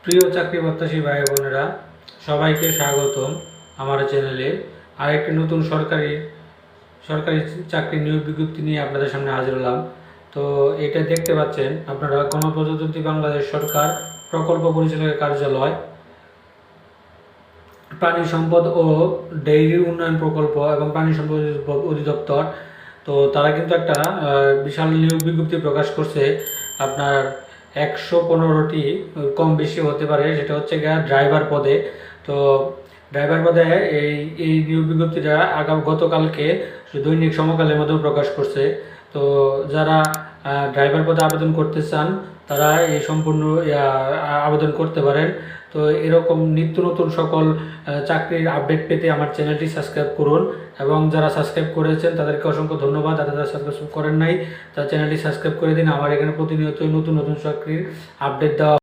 প্রিয় চাকরি প্রত্যাশী ভাই বোনেরা, সবাইকে স্বাগতম আমার চ্যানেলে। আরেকটি নতুন সরকারি সরকারি চাকরি নিয়োগ বিজ্ঞপ্তি নিয়ে আপনাদের সামনে হাজির হলাম। তো এটা দেখতে পাচ্ছেন আপনারা, গণপ্রজাতন্ত্রী বাংলাদেশ সরকার প্রকল্প পরিচালকের কার্যালয়, প্রাণী সম্পদ ও ডেইরি উন্নয়ন প্রকল্প এবং প্রাণী সম্পদ অধিদপ্তর। তো তারা কিন্তু একটা বিশাল নিয়োগ বিজ্ঞপ্তি প্রকাশ করছে। আপনার 115টি, কম বেশি হতে পারে, সেটা হচ্ছে গিয়ে ড্রাইভার পদে। তো ড্রাইভার পদে এই এই নিয়োগ বিজ্ঞপ্তিটা গতকালকে দৈনিক সমকালের মধ্যেও প্রকাশ করছে। তো যারা ড্রাইভার পদে আবেদন করতে চান তারা এই সম্পূর্ণ আবেদন করতে পারেন। তো এরকম নিত্য নতুন সকল চাকরির আপডেট পেতে আমার চ্যানেলটি সাবস্ক্রাইব করুন, এবং যারা সাবস্ক্রাইব করেছেন তাদেরকে অসংখ্য ধন্যবাদ। আর যারা সাবস্ক্রাইব করেন নাই তারা চ্যানেলটি সাবস্ক্রাইব করে দিন। আমার এখানে প্রতিনিয়তই নতুন নতুন চাকরির আপডেট দেওয়া